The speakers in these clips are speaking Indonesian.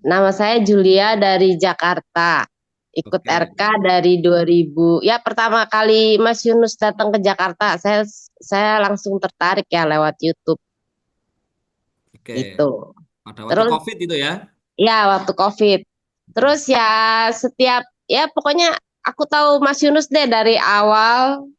Nama saya Julia dari Jakarta. Ikut Oke, RK dari 2000. Ya, pertama kali Mas Yunus datang ke Jakarta, saya langsung tertarik ya lewat YouTube oke. gitu. Pada waktu Terus COVID itu ya. ya waktu COVID. Hmm. Terus ya setiap ya pokoknya aku tahu Mas Yunus deh dari awal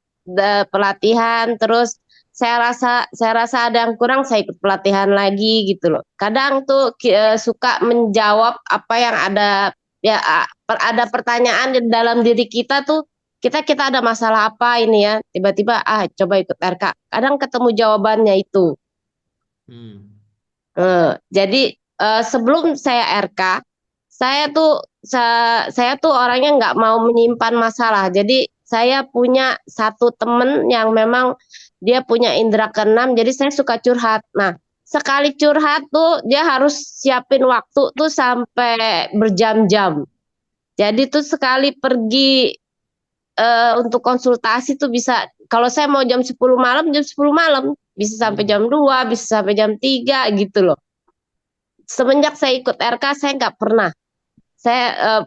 pelatihan. Terus saya rasa ada yang kurang, saya ikut pelatihan lagi gitu loh. Kadang tuh suka menjawab apa yang ada, ya ada pertanyaan di dalam diri kita tuh, kita ada masalah apa ini ya, tiba-tiba coba ikut RK, kadang ketemu jawabannya itu. Hmm. Jadi sebelum saya RK, saya tuh orangnya nggak mau menyimpan masalah. Jadi saya punya satu temen yang memang dia punya indera keenam, jadi saya suka curhat. Nah, sekali curhat tuh dia harus siapin waktu tuh sampai berjam-jam. Jadi tuh sekali pergi untuk konsultasi tuh bisa, kalau saya mau jam 10 malam, bisa sampai Hmm. jam 2, bisa sampai jam 3 gitu loh. Semenjak saya ikut RK, saya nggak pernah.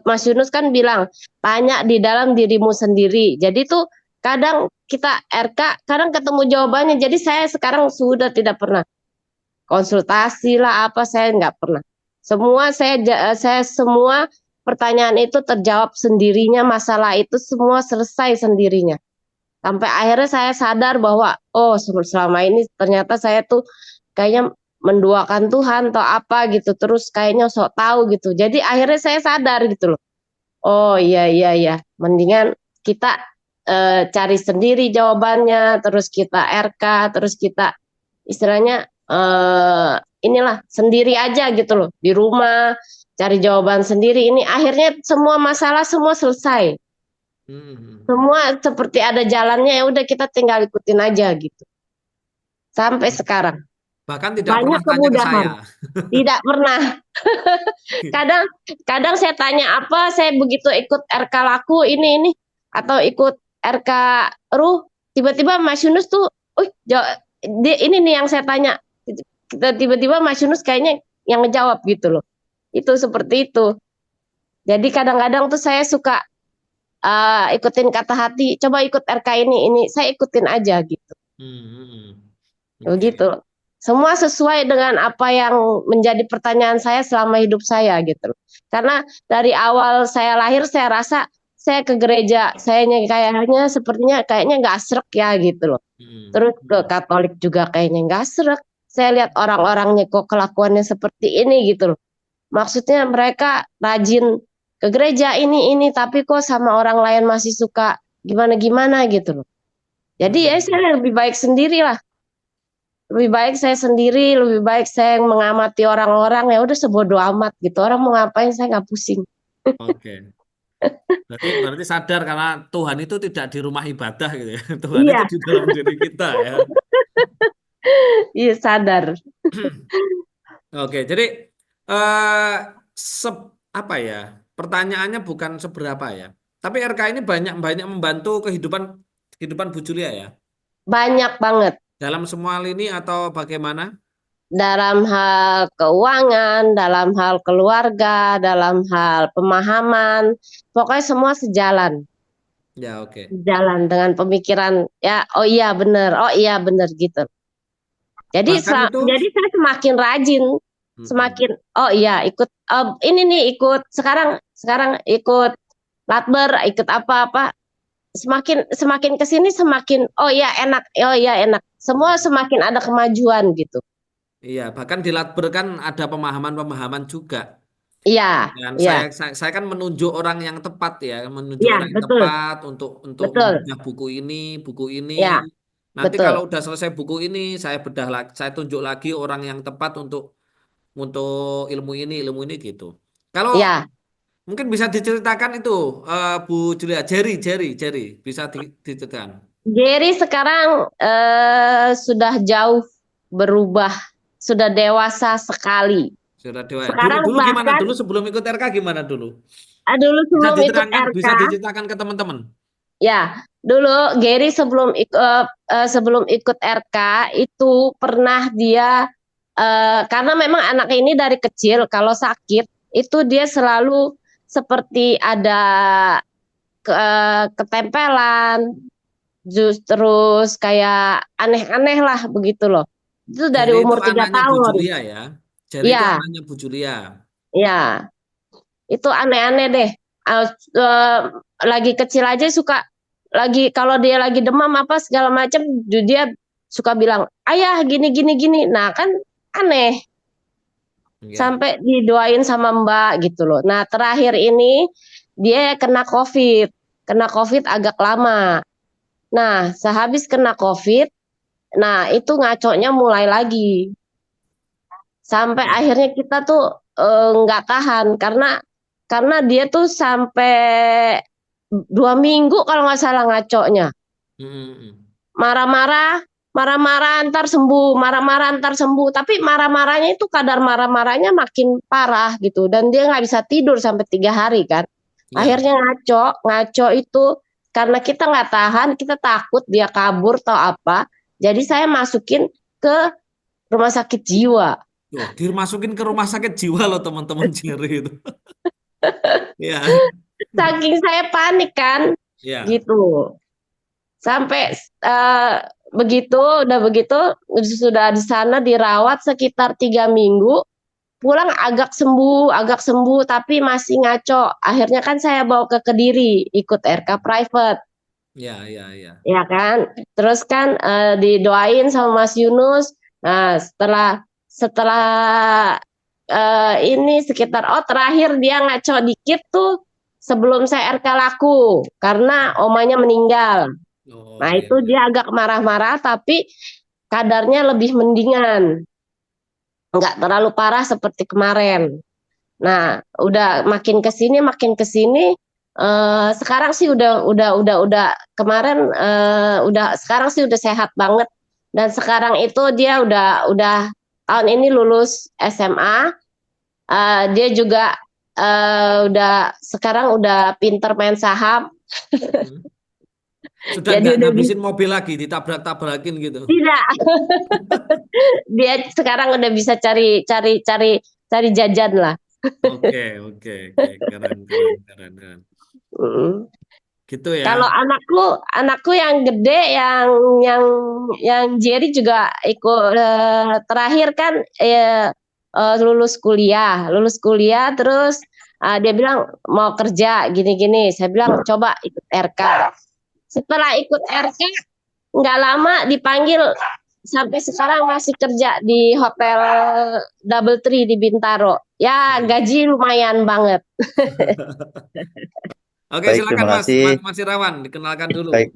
Mas Yunus kan bilang, tanya di dalam dirimu sendiri. Jadi tuh kadang kita RK, kadang ketemu jawabannya. Jadi saya sekarang sudah tidak pernah konsultasi lah apa, saya nggak pernah. Saya semua pertanyaan itu terjawab sendirinya, masalah itu semua selesai sendirinya. Sampai akhirnya saya sadar bahwa oh, selama ini ternyata saya tuh kayaknya menduakan Tuhan atau apa gitu, terus kayaknya sok tahu gitu. Jadi akhirnya saya sadar gitu loh. Oh, iya iya iya, mendingan kita cari sendiri jawabannya, terus kita RK, terus kita istilahnya inilah sendiri aja gitu loh, di rumah cari jawaban sendiri. Ini akhirnya semua masalah semua selesai. Hmm. Semua seperti ada jalannya, ya udah kita tinggal ikutin aja gitu. Sampai sekarang Bahkan tidak banyak pernah tanya ke kemudahan. saya. Tidak pernah. Kadang kadang saya tanya apa, saya begitu ikut RK laku ini atau ikut RK Ruh, tiba-tiba Mas Yunus tuh, ini nih yang saya tanya. Tiba-tiba Mas Yunus kayaknya yang ngejawab gitu loh. Itu seperti itu. Jadi kadang-kadang tuh saya suka ikutin kata hati, coba ikut RK ini, saya ikutin aja gitu. Hmm. Begitu. Oke. Semua sesuai dengan apa yang menjadi pertanyaan saya selama hidup saya gitu. Karena dari awal saya lahir saya rasa saya ke gereja, kayaknya sepertinya kayaknya nggak srek ya gitu loh. Hmm. Terus ke Hmm. Katolik juga kayaknya nggak srek. Saya lihat orang-orangnya kok kelakuannya seperti ini gitu loh. Maksudnya mereka rajin ke gereja ini, tapi kok sama orang lain masih suka gimana-gimana gitu loh. Jadi ya Hmm. saya lebih baik sendiri lah, lebih baik saya sendiri, lebih baik saya mengamati orang-orang, ya udah sebodo amat gitu, orang mau ngapain saya nggak pusing. Oke. Berarti sadar karena Tuhan itu tidak di rumah ibadah gitu ya. Tuhan itu Iya, di dalam diri kita ya. iya sadar. Oke, jadi eh apa ya? Pertanyaannya bukan seberapa ya. Tapi RK ini banyak banyak membantu kehidupan kehidupan Bu Julia ya. Banyak banget Dalam semua lini atau bagaimana? dalam hal keuangan, dalam hal keluarga, dalam hal pemahaman, pokoknya semua sejalan, Ya, oke. sejalan dengan pemikiran ya. Oh iya bener gitu. Bahkan itu Jadi saya semakin rajin, mm-mm. semakin oh iya ikut ini nih, ikut sekarang sekarang ikut Latber, ikut apa-apa, semakin semakin kesini semakin oh iya enak, semua semakin ada kemajuan gitu. Iya, bahkan di Latber kan ada pemahaman-pemahaman juga. Iya Dan iya saya kan menunjuk orang yang tepat ya, menunjuk iya orang yang betul tepat untuk betul membedah buku ini, buku ini. ya Nanti kalau betul udah selesai buku ini, saya bedah lagi, saya tunjuk lagi orang yang tepat untuk ilmu ini gitu. Kalau ya. mungkin bisa diceritakan itu Bu Julia, Jerry bisa diceritakan. Jerry sekarang sudah jauh berubah, sudah dewasa sekali Sudah dewa. Dulu sekarang, dulu gimana? bahkan Dulu sebelum ikut RK gimana dulu? dulu sebelum ikut RK. Bisa diceritakan ke teman-teman. Ya, dulu Gary sebelum ikut RK itu pernah dia, karena memang anak ini dari kecil kalau sakit itu dia selalu seperti ada ketempelan, terus kayak aneh-aneh lah begitu loh. Itu dari Jerry itu umur tiga anaknya Bu tahun. Julia ya. Jerry itu Iya, anaknya Bu Julia. iya. Itu aneh-aneh deh. Eh, eh, lagi kecil aja suka, lagi kalau dia lagi demam apa segala macam, dia suka bilang, ayah gini gini gini. Nah kan aneh, Ya. sampai didoain sama Mbak gitu loh. Nah terakhir ini dia kena COVID agak lama. Nah sehabis kena COVID, nah itu ngaconya mulai lagi. Sampai Ya. akhirnya kita tuh nggak tahan karena dia tuh sampai 2 minggu kalau nggak salah ngaconya, Mm-mm. marah-marah, marah-marah antar sembuh, marah-marah antar sembuh, tapi marah-marahnya itu kadar marah-marahnya makin parah gitu, dan dia nggak bisa tidur sampai 3 hari kan. Ya. Akhirnya ngaco itu karena kita nggak tahan, kita takut dia kabur atau apa, jadi saya masukin ke rumah sakit jiwa. Loh, dimasukin ke rumah sakit jiwa loh teman-teman Jerry itu. Ya. Saking saya panik kan, Ya. gitu. Sampai eh, begitu, udah begitu, sudah di sana dirawat sekitar 3 minggu. Pulang agak sembuh, tapi masih ngaco. Akhirnya kan saya bawa ke Kediri, ikut RK private, Ya, ya, ya. ya kan. Terus kan didoain sama Mas Yunus. Nah, setelah setelah ini sekitar, oh terakhir dia ngaco dikit tuh sebelum saya RK laku karena omanya meninggal. Nah, Oh, ya, itu ya. dia agak marah-marah tapi kadarnya lebih mendingan, nggak terlalu parah seperti kemarin. Nah, udah makin ke sini sekarang sih udah kemarin sekarang sih udah sehat banget, dan sekarang itu dia udah tahun ini lulus SMA. Dia juga udah sekarang udah pinter main saham. Hmm. Sudah Jadi nggak udah bisa, ngabisin mobil lagi, ditabrak-tabrakin gitu. tidak, dia sekarang udah bisa cari cari cari cari jajan lah. Oke, oke, oke. Keren, keren, keren, keren. Mm. Gitu ya. Kalau anakku yang gede, yang yang Jerry juga ikut terakhir kan lulus kuliah terus dia bilang mau kerja gini-gini. Saya bilang coba ikut RK. Setelah ikut RK nggak lama dipanggil, sampai sekarang masih kerja di hotel Double Tree di Bintaro. Ya Wih. gaji lumayan banget. Oke, Baik, silakan terima Mas, kasih. Mas Irawan, dikenalkan dulu. Baik,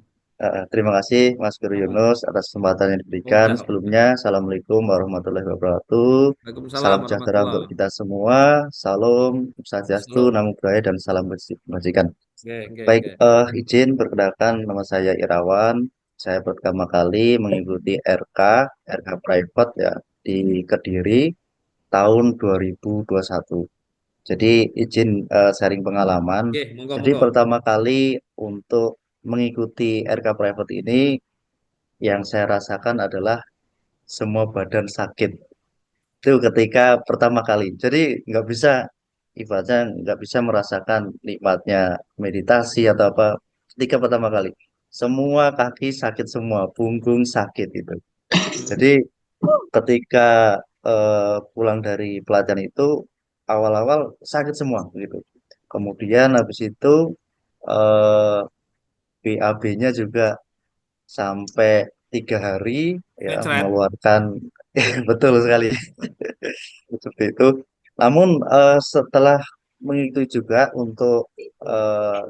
terima kasih Mas Guru Yunus atas kesempatan yang diberikan. Udah, udah. Sebelumnya, Assalamualaikum warahmatullahi wabarakatuh. Waalaikumsalam Salam sejahtera untuk warahmatullahi. kita semua. Salam, Swastiastu, Salam. Namo Buddhaya, dan salam kebajikan. Oke, oke, Baik, oke. izin perkenalkan nama saya Irawan. Saya pertama kali mengikuti RK Private ya di Kediri tahun 2021. Jadi izin sharing pengalaman. Oke, monggo, Jadi monggo. pertama kali untuk mengikuti RK Private ini yang saya rasakan adalah semua badan sakit. Itu ketika pertama kali. Jadi nggak bisa ibaratnya nggak bisa merasakan nikmatnya meditasi atau apa ketika pertama kali. Semua kaki sakit semua, punggung sakit itu. Jadi ketika pulang dari pelatihan itu awal-awal sakit semua gitu. Kemudian habis itu eh, BAB-nya juga sampai 3 hari ya Ngecret. mengeluarkan betul sekali seperti itu. Namun setelah mengikuti juga untuk eh,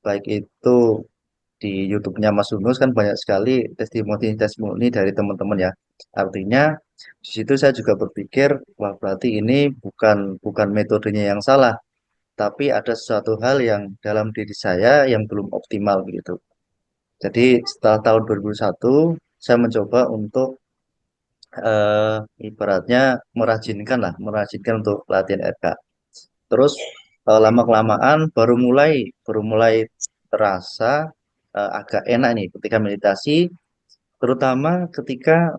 baik itu di YouTube-nya Mas Yunus kan banyak sekali testimoni-testimoni dari teman-teman ya. Artinya di situ saya juga berpikir wah berarti ini bukan bukan metodenya yang salah, tapi ada sesuatu hal yang dalam diri saya yang belum optimal begitu. Jadi setelah tahun 2001 saya mencoba untuk eh, ibaratnya merajinkan untuk latihan RK. Terus lama-kelamaan baru mulai terasa agak enak nih ketika meditasi, terutama ketika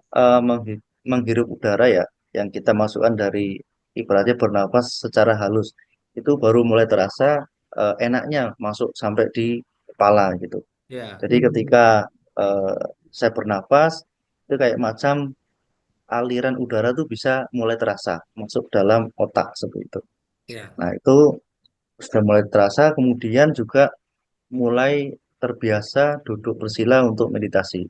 menghirup udara ya yang kita masukkan dari ibaratnya bernapas secara halus. Itu baru mulai terasa enaknya masuk sampai di kepala gitu. Ya, Jadi ketika eh, saya bernapas, itu kayak macam aliran udara tuh bisa mulai terasa masuk dalam otak seperti itu. ya, Nah, itu sudah mulai terasa, kemudian juga mulai terbiasa duduk bersila untuk meditasi.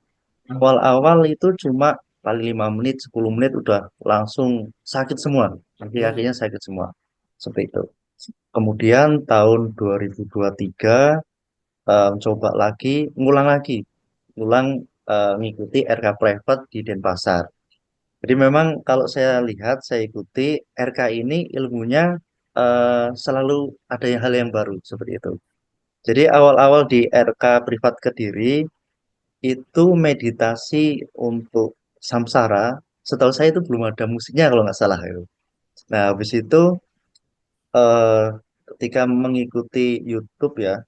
Awal-awal itu cuma paling 5 menit, 10 menit udah langsung sakit semua. Kaki-kakinya hmm, sakit semua. Seperti itu. Kemudian tahun 2023 coba lagi, ngulang lagi. Ngulang ngikuti RK Private di Denpasar. Jadi memang kalau saya lihat, saya ikuti RK ini ilmunya selalu ada hal yang baru seperti itu. Jadi awal-awal di RK Privat Kediri itu meditasi untuk samsara. Setahu saya itu belum ada musiknya kalau nggak salah itu. Nah, habis itu eh, ketika mengikuti YouTube ya,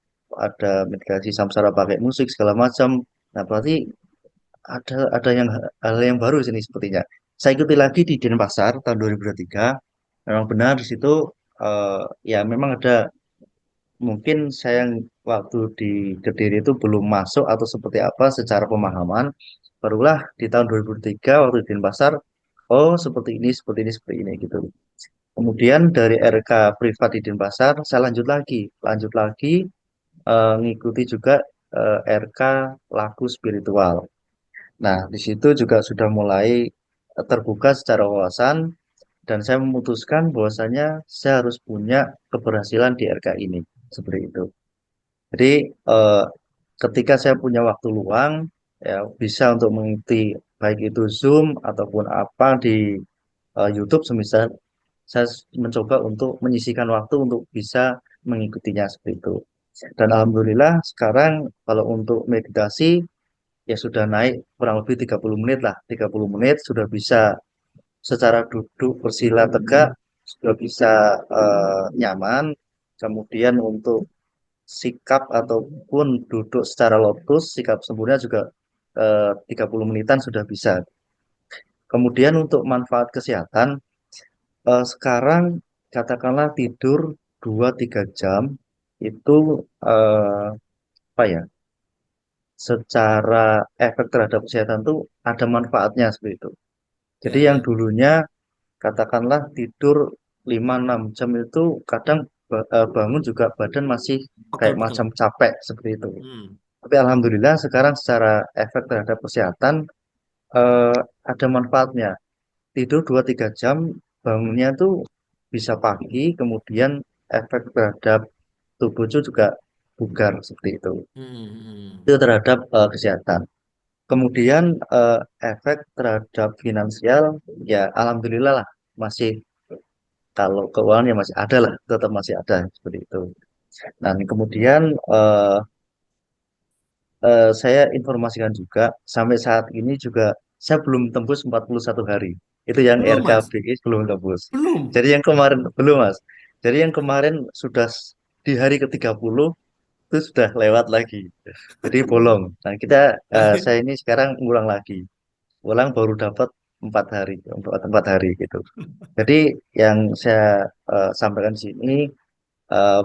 ada meditasi samsara pakai musik segala macam. Nah, berarti ada yang hal yang baru di sini sepertinya. Saya ikuti lagi di Denpasar tahun 2023. Memang benar di situ ya memang ada mungkin saya yang waktu di Kediri itu belum masuk atau seperti apa secara pemahaman. Barulah di tahun 2003 waktu di Denpasar, oh seperti ini, seperti ini gitu. Kemudian dari RK privat di Denpasar, saya lanjut lagi ngikuti juga RK laku spiritual. Nah, di situ juga sudah mulai terbuka secara wawasan dan saya memutuskan bahwasanya saya harus punya keberhasilan di RK ini. Seperti itu. Jadi eh, ketika saya punya waktu luang, ya bisa untuk mengikuti baik itu Zoom ataupun apa di YouTube, semisal saya mencoba untuk menyisihkan waktu untuk bisa mengikutinya seperti itu. Dan alhamdulillah sekarang kalau untuk meditasi ya sudah naik kurang lebih 30 menit lah. 30 menit sudah bisa secara duduk bersila tegak, sudah bisa nyaman. Kemudian untuk sikap ataupun duduk secara lotus, sikap sempurna juga 30 menitan sudah bisa. Kemudian untuk manfaat kesehatan, sekarang katakanlah tidur 2-3 jam itu eh, apa ya? Secara efek terhadap kesehatan tuh ada manfaatnya seperti itu. Jadi ya, yang ya. dulunya katakanlah tidur 5-6 jam itu kadang bangun juga badan masih Betul, kayak betul. macam capek seperti itu. Hmm, Tapi alhamdulillah sekarang secara efek terhadap kesehatan eh, ada manfaatnya. Tidur 2-3 jam, bangunnya tuh bisa pagi, kemudian efek terhadap tubuh itu juga bugar seperti itu. hmm, hmm. Itu terhadap kesehatan. Kemudian efek terhadap finansial, ya alhamdulillah lah masih kalau keuangan ya masih ada lah, tetap masih ada seperti itu. Nah, kemudian saya informasikan juga sampai saat ini juga saya belum tembus 41 hari. Itu yang Belum, Mas. RKBI belum tembus. Belum. Jadi yang kemarin belum, Mas. Jadi yang kemarin sudah di hari ke-30 itu sudah lewat lagi. Jadi bolong. Nah, saya ini sekarang ngulang lagi. Ulang baru dapat 4 hari, 4 hari gitu. Jadi yang saya sampaikan di sini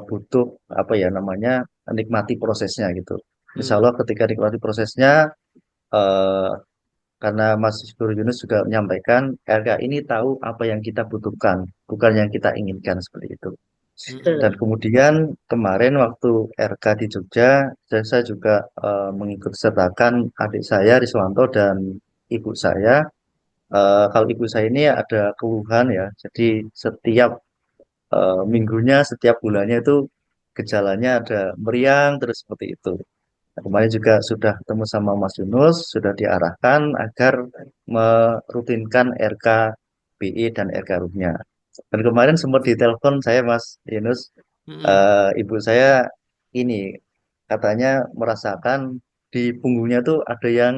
butuh apa ya namanya nikmati prosesnya gitu. Insya Allah Hmm, ketika nikmati prosesnya, eh, karena Mas Guru Yunus juga menyampaikan RK ini tahu apa yang kita butuhkan, bukan yang kita inginkan seperti itu. hmm, Dan hmm. kemudian kemarin waktu RK di Jogja, saya juga mengikut sertakan adik saya Riswanto dan ibu saya. Kalau ibu saya ini ada keluhan ya, jadi setiap minggunya, setiap bulannya itu gejalanya ada meriang terus seperti itu. Nah, kemarin juga sudah ketemu sama Mas Yunus, sudah diarahkan agar merutinkan RK BI dan RK Ruhnya. Dan kemarin sempat ditelepon saya Mas Yunus, Hmm. ibu saya ini katanya merasakan di punggungnya tuh ada yang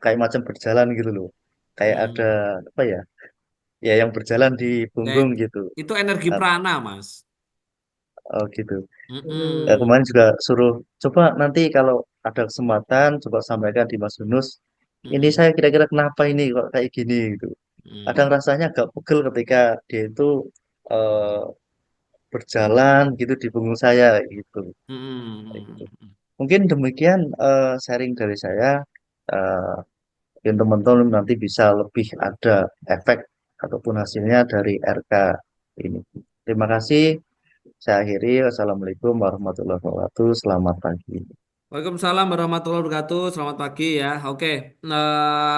kayak macam berjalan gitu loh. Kayak ada Hmm. apa ya? Ya yang berjalan di Ya, punggung gitu. itu energi Nah, prana, Mas. oh gitu. Hmm. Kemarin juga suruh coba nanti kalau ada kesempatan coba sampaikan di Mas Yunus. Ini Hmm. saya kira-kira kenapa ini kok kayak gini gitu. Kadang Hmm. rasanya agak pegel ketika dia itu eh, berjalan gitu di punggung saya gitu. Kayak gitu. Hmm. Mungkin demikian sharing dari saya. Eh, Mungkin teman-teman nanti bisa lebih ada efek ataupun hasilnya dari RK ini. Terima kasih. Saya akhiri. Wassalamualaikum warahmatullahi wabarakatuh. Selamat pagi. Waalaikumsalam warahmatullahi wabarakatuh. Selamat pagi ya. Oke,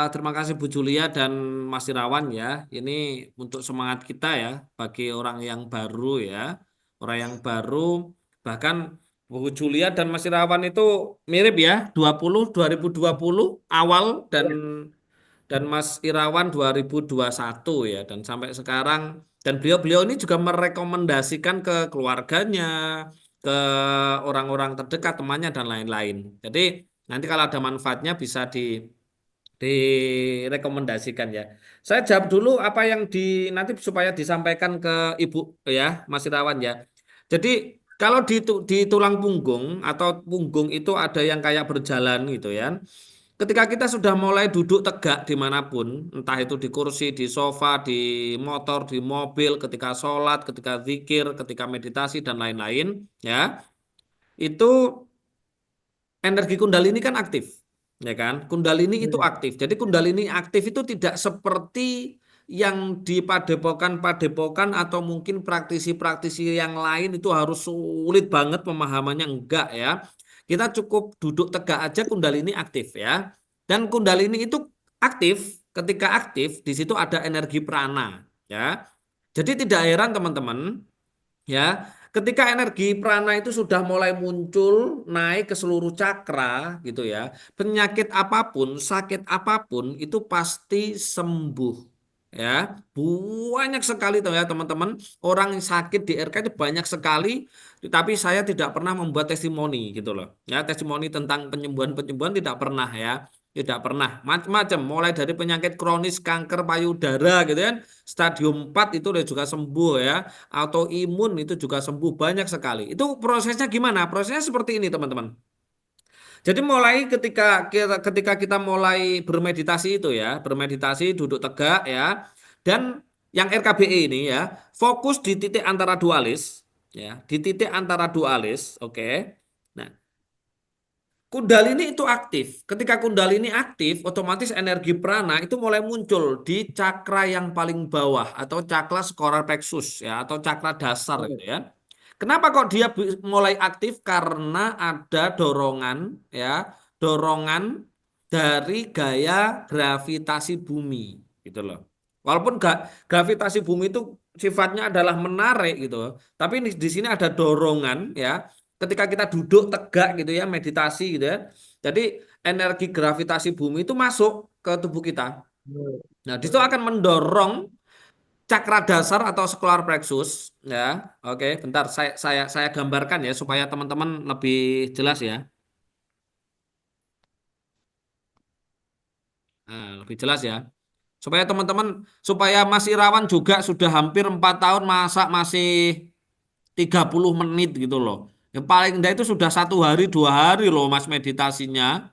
terima kasih Bu Julia dan Mas Irawan ya. Ini untuk semangat kita ya bagi orang yang baru ya. Orang yang baru bahkan Bu Julia dan Mas Irawan itu mirip ya, 2020 awal dan Mas Irawan 2021 ya dan sampai sekarang dan beliau-beliau ini juga merekomendasikan ke keluarganya, ke orang-orang terdekat, temannya dan lain-lain. Jadi nanti kalau ada manfaatnya bisa direkomendasikan ya. Saya jawab dulu apa yang nanti supaya disampaikan ke Ibu ya, Mas Irawan ya. Jadi kalau di tulang punggung atau punggung itu ada yang kayak berjalan gitu ya. Ketika kita sudah mulai duduk tegak dimanapun, entah itu di kursi, di sofa, di motor, di mobil, ketika sholat, ketika zikir, ketika meditasi dan lain-lain, ya, itu energi Kundalini kan aktif, ya kan? Kundalini itu aktif. Jadi Kundalini aktif itu tidak seperti yang di padepokan-padepokan atau mungkin praktisi-praktisi yang lain itu harus sulit banget pemahamannya, enggak ya. Kita cukup duduk tegak aja Kundalini aktif ya. Dan Kundalini itu aktif, ketika aktif di situ ada energi prana ya. Jadi tidak heran teman-teman ya, ketika energi prana itu sudah mulai muncul naik ke seluruh cakra gitu ya, penyakit apapun, sakit apapun itu pasti sembuh ya. Banyak sekali tuh ya teman-teman, orang yang sakit di RK itu banyak sekali, tapi saya tidak pernah membuat testimoni gitu loh ya, testimoni tentang penyembuhan-penyembuhan tidak pernah ya. Tidak pernah, macam-macam, mulai dari penyakit kronis kanker payudara gitu kan, stadium 4 itu udah juga sembuh ya, autoimun itu juga sembuh banyak sekali. Itu prosesnya gimana? Prosesnya seperti ini, teman-teman. Jadi mulai ketika kita mulai bermeditasi itu ya, bermeditasi duduk tegak ya. Dan yang RKBE ini ya, fokus di titik antara dualis ya, di titik antara dualis, oke. Nah, Kundalini itu aktif. Ketika Kundalini aktif, otomatis energi prana itu mulai muncul di cakra yang paling bawah atau cakra solar plexus ya atau cakra dasar gitu ya. Kenapa kok dia mulai aktif? Karena ada dorongan ya, dorongan dari gaya gravitasi bumi gitu loh. Walaupun gravitasi bumi itu sifatnya adalah menarik gitu, tapi di sini ada dorongan ya ketika kita duduk tegak gitu ya, meditasi gitu ya. Jadi energi gravitasi bumi itu masuk ke tubuh kita. Nah, di situ akan mendorong cakra dasar atau solar plexus ya. Oke, bentar saya gambarkan ya supaya teman-teman lebih jelas ya. Nah, lebih jelas ya. Supaya teman-teman supaya Mas Irawan juga sudah hampir 4 tahun masa masih 30 menit gitu loh. Yang paling enggak itu sudah 1 hari 2 hari loh Mas meditasinya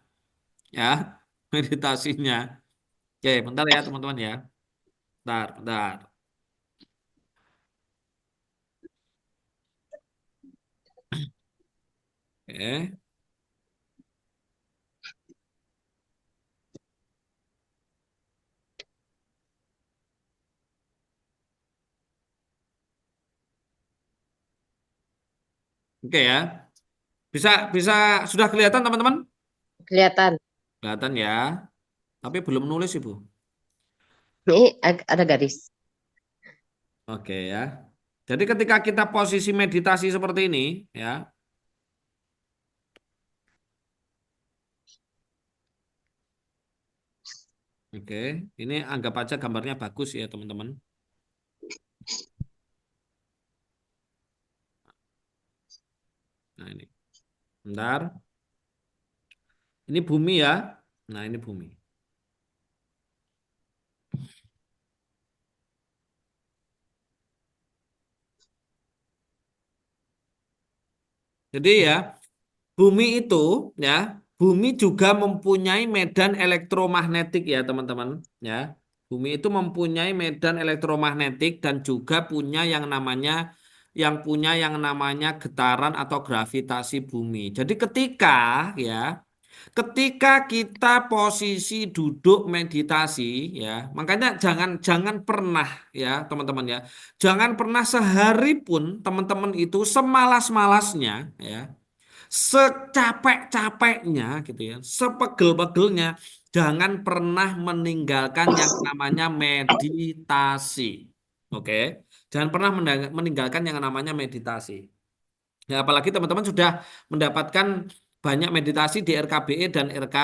ya. Meditasinya. Oke, bentar ya teman-teman ya. Bentar, bentar. Oke, oke ya. Bisa bisa sudah kelihatan teman-teman? Kelihatan. Kelihatan ya. Tapi belum nulis Ibu. Ini ada garis. Oke ya. Jadi ketika kita posisi meditasi seperti ini ya. Oke, ini anggap aja gambarnya bagus ya teman-teman. Nah ini. Bentar. Ini bumi ya. Nah ini bumi. Jadi ya, bumi itu ya, bumi juga mempunyai medan elektromagnetik ya teman-teman ya. Bumi itu mempunyai medan elektromagnetik dan juga punya yang namanya getaran atau gravitasi bumi. Jadi ketika kita posisi duduk meditasi ya, makanya jangan jangan pernah ya teman-teman ya, jangan pernah sehari pun teman-teman itu semalas-malasnya ya, secapek-capeknya gitu ya, sepegel-pegelnya, jangan pernah meninggalkan yang namanya meditasi. Oke, jangan pernah meninggalkan yang namanya meditasi. Ya, apalagi teman-teman sudah mendapatkan banyak meditasi di RKBE dan RK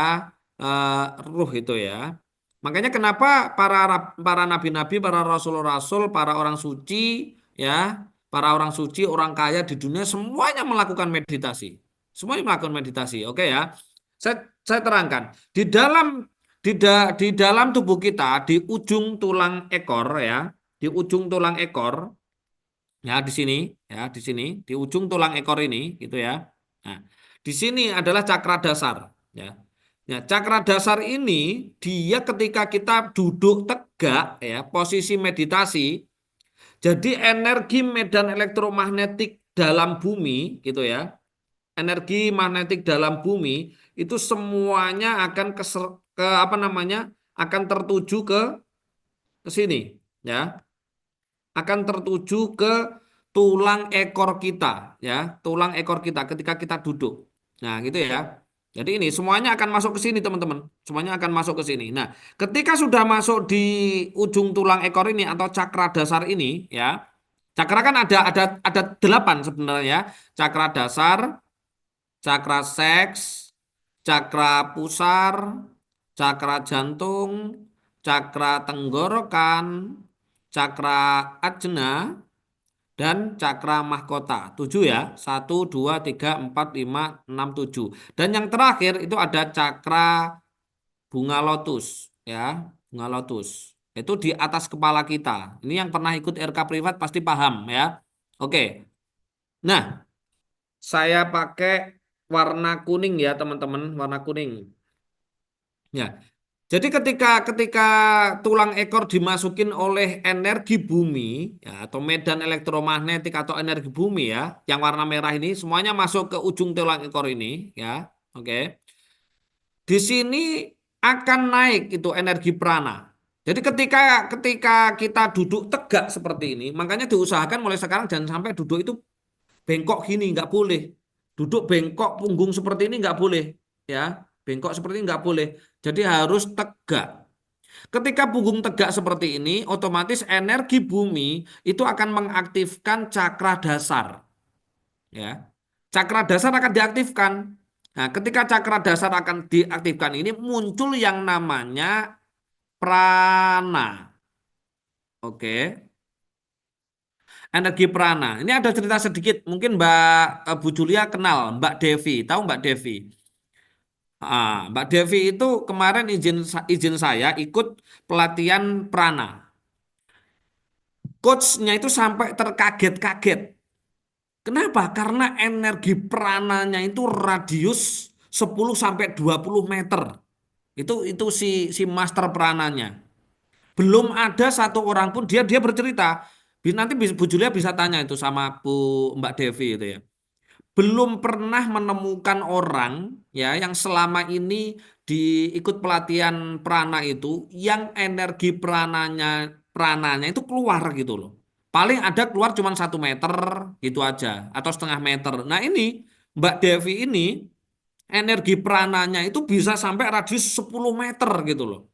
Ruh itu ya. Makanya kenapa para nabi-nabi, para rasul-rasul, para orang suci ya, para orang suci, orang kaya di dunia semuanya melakukan meditasi. Semuanya melakukan meditasi. Oke ya. Saya terangkan. Di dalam tubuh kita di ujung tulang ekor ya, di ujung tulang ekor ya di sini, di ujung tulang ekor ini, gitu ya. Nah, di sini adalah cakra dasar, ya. Ya, cakra dasar ini dia ketika kita duduk tegak, ya, posisi meditasi, jadi energi medan elektromagnetik dalam bumi, gitu ya, energi magnetik dalam bumi itu semuanya akan ke apa namanya, akan tertuju ke sini, ya, akan tertuju ke tulang ekor kita, ya, tulang ekor kita ketika kita duduk. Nah, gitu ya. Jadi ini semuanya akan masuk ke sini, teman-teman. Semuanya akan masuk ke sini. Nah, ketika sudah masuk di ujung tulang ekor ini atau cakra dasar ini, ya, cakra kan ada 8 sebenarnya, ya. Cakra dasar, cakra seks, cakra pusar, cakra jantung, cakra tenggorokan, cakra ajna, dan cakra mahkota. 7 ya. 1, 2, 3, 4, 5, 6, 7. Dan yang terakhir itu ada cakra bunga lotus ya, bunga lotus. Itu di atas kepala kita. Ini yang pernah ikut RK privat pasti paham ya. Oke. Nah, saya pakai warna kuning ya, teman-teman, warna kuning. Ya. Jadi ketika ketika tulang ekor dimasukin oleh energi bumi ya, atau medan elektromagnetik atau energi bumi ya, yang warna merah ini semuanya masuk ke ujung tulang ekor ini ya. Oke. Di sini akan naik itu energi prana. Jadi ketika ketika kita duduk tegak seperti ini, makanya diusahakan mulai sekarang jangan sampai duduk itu bengkok gini, nggak boleh. Duduk bengkok punggung seperti ini nggak boleh ya. Bengkok seperti ini nggak boleh. Jadi harus tegak. Ketika punggung tegak seperti ini, otomatis energi bumi itu akan mengaktifkan cakra dasar. Ya, cakra dasar akan diaktifkan. Nah, ketika cakra dasar akan diaktifkan ini muncul yang namanya prana. Oke, energi prana. Ini ada cerita sedikit. Mungkin Bu Julia kenal Mbak Devi. Tahu Mbak Devi? Mbak Devi itu kemarin izin saya ikut pelatihan prana. Coachnya itu sampai terkaget-kaget. Kenapa? Karena energi prananya itu radius 10 sampai 20 meter. Itu si master prananya. Belum ada satu orang pun dia bercerita. Nanti Bu Julia bisa tanya itu sama Bu Mbak Devi itu ya. Belum pernah menemukan orang ya yang selama ini diikut pelatihan prana itu yang energi prananya itu keluar gitu loh. Paling ada keluar cuma 1 meter gitu aja atau setengah meter. Nah ini Mbak Devi ini energi prananya itu bisa sampai radius 10 meter gitu loh.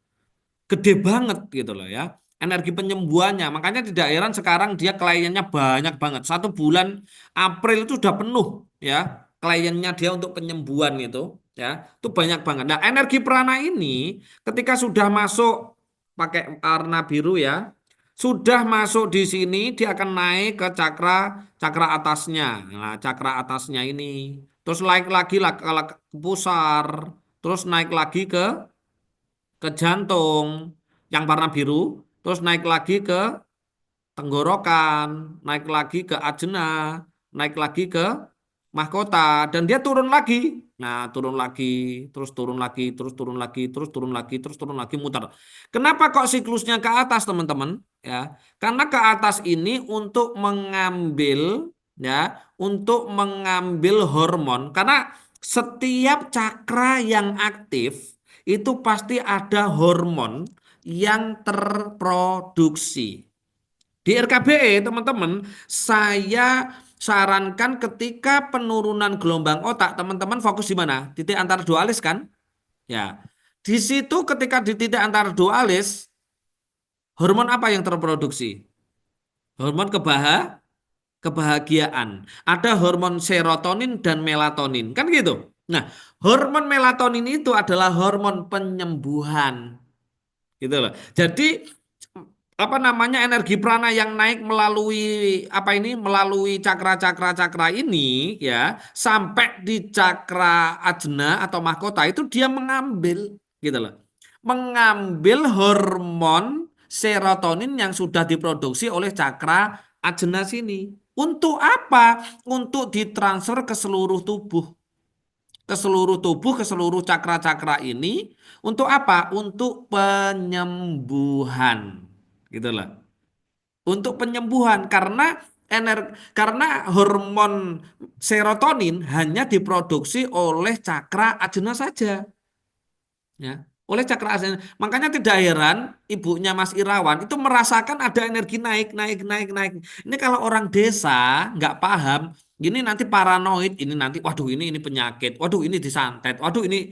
Gede banget gitu loh ya. Energi penyembuhannya. Makanya di daerah sekarang dia kliennya banyak banget. 1 bulan April itu sudah penuh ya. Kliennya dia untuk penyembuhan gitu ya. Itu banyak banget. Nah, energi prana ini ketika sudah masuk pakai warna biru ya. Sudah masuk di sini dia akan naik ke cakra cakra atasnya. Nah, cakra atasnya ini. Terus naik lagi lah ke pusar. Terus naik lagi ke jantung yang warna biru, terus naik lagi ke tenggorokan, naik lagi ke ajna, naik lagi ke mahkota dan dia turun lagi. Nah, turun lagi, terus turun lagi, terus turun lagi, terus turun lagi, terus turun lagi muter. Kenapa kok siklusnya ke atas, teman-teman? Ya, karena ke atas ini untuk mengambil hormon karena setiap cakra yang aktif itu pasti ada hormon yang terproduksi. Di RKBE, teman-teman, saya sarankan ketika penurunan gelombang otak, teman-teman fokus di mana? Titik antar dualis kan? Ya. Di situ ketika di titik antar dualis, hormon apa yang terproduksi? Hormon kebahagiaan. Ada hormon serotonin dan melatonin, kan gitu. Nah, hormon melatonin itu adalah hormon penyembuhan, gitu loh. Jadi apa namanya energi prana yang naik melalui melalui cakra-cakra ini ya sampai di cakra ajna atau mahkota itu dia mengambil gitu loh. Mengambil hormon serotonin yang sudah diproduksi oleh cakra ajna sini. Untuk apa? Untuk ditransfer ke seluruh tubuh. Ke seluruh cakra-cakra ini untuk apa? Untuk penyembuhan. Gitu loh. Untuk penyembuhan karena hormon serotonin hanya diproduksi oleh cakra ajna saja. Ya, oleh cakra asli. Makanya tidak heran ibunya Mas Irawan itu merasakan ada energi naik, naik, naik, naik. Ini kalau orang desa nggak paham, ini nanti paranoid, ini nanti, waduh ini penyakit, waduh ini disantet, waduh ini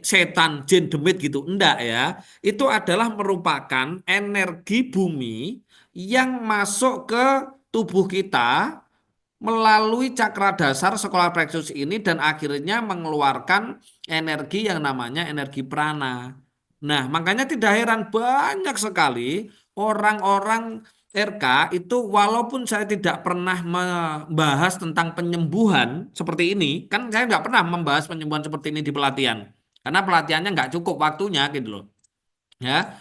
setan, jin, demit gitu. Enggak ya. Itu adalah merupakan energi bumi yang masuk ke tubuh kita melalui cakra dasar sekolah plexus ini dan akhirnya mengeluarkan energi yang namanya energi prana. Nah, makanya tidak heran banyak sekali orang-orang RK itu walaupun saya tidak pernah membahas tentang penyembuhan seperti ini, kan saya nggak pernah membahas penyembuhan seperti ini di pelatihan. Karena pelatihannya nggak cukup waktunya gitu loh. Ya,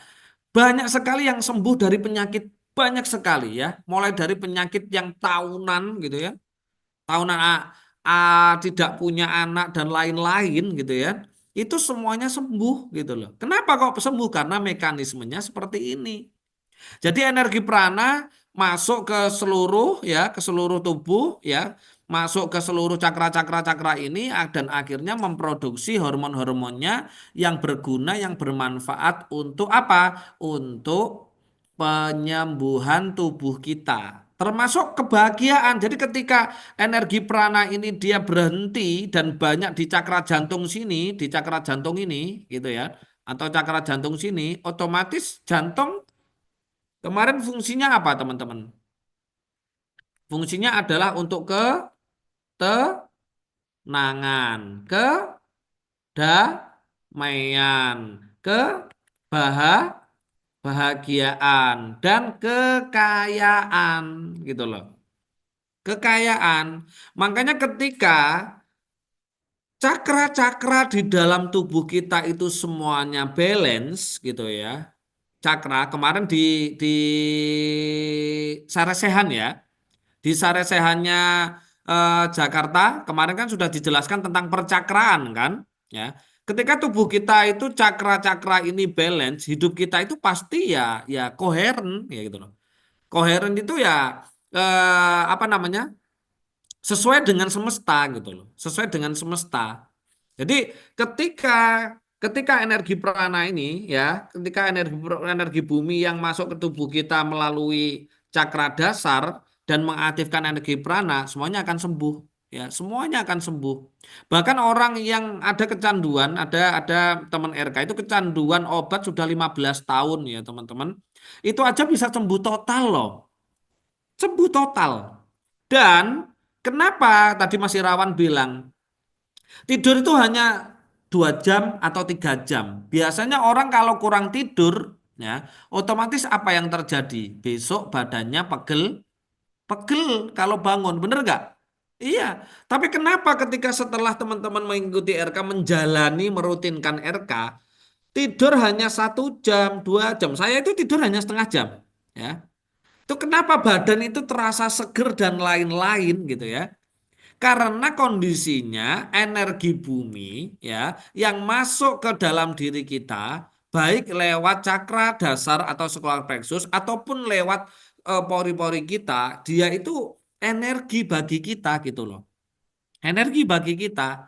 banyak sekali yang sembuh dari penyakit banyak sekali ya, mulai dari penyakit yang tahunan gitu ya tahunan tidak punya anak dan lain-lain gitu ya. Itu semuanya sembuh gitu loh. Kenapa kok sembuh? Karena mekanismenya seperti ini. Jadi energi prana masuk ke seluruh tubuh ya, masuk ke seluruh cakra-cakra ini dan akhirnya memproduksi hormon-hormonnya yang berguna, yang bermanfaat untuk apa? Untuk penyembuhan tubuh kita. Termasuk kebahagiaan. Jadi ketika energi prana ini dia berhenti dan banyak di cakra jantung sini, di cakra jantung ini gitu ya, atau cakra jantung sini, otomatis jantung kemarin fungsinya apa, teman-teman? Fungsinya adalah untuk ketenangan, kedamaian, kebahagiaan, dan kekayaan, gitu loh. Kekayaan. Makanya ketika cakra-cakra di dalam tubuh kita itu semuanya balance, gitu ya. Cakra kemarin di Sarasehan ya. Di Saresehannya Jakarta kemarin kan sudah dijelaskan tentang percakraan kan ya. Ketika tubuh kita itu cakra-cakra ini balance, hidup kita itu pasti ya koheren ya gitu loh. Koheren itu ya apa namanya? Sesuai dengan semesta gitu loh. Sesuai dengan semesta. Jadi ketika ketika energi prana ini ya, ketika energi bumi yang masuk ke tubuh kita melalui cakra dasar dan mengaktifkan energi prana, semuanya akan sembuh. Ya, semuanya akan sembuh. Bahkan orang yang ada kecanduan, ada teman RK itu kecanduan obat sudah 15 tahun ya, teman-teman. Itu aja bisa sembuh total loh. Sembuh total. Dan kenapa tadi Mas Irawan bilang tidur itu hanya 2 jam atau 3 jam. Biasanya orang kalau kurang tidur, ya, otomatis apa yang terjadi? Besok badannya pegel, pegel kalau bangun, bener nggak? Iya. Tapi kenapa ketika setelah teman-teman mengikuti RK, menjalani, merutinkan RK, tidur hanya 1 jam, 2 jam. Saya itu tidur hanya setengah jam, ya. Itu kenapa badan itu terasa seger dan lain-lain gitu ya? Karena kondisinya energi bumi ya yang masuk ke dalam diri kita baik lewat cakra dasar atau solar plexus ataupun lewat pori-pori kita, dia itu energi bagi kita gitu loh. Energi bagi kita.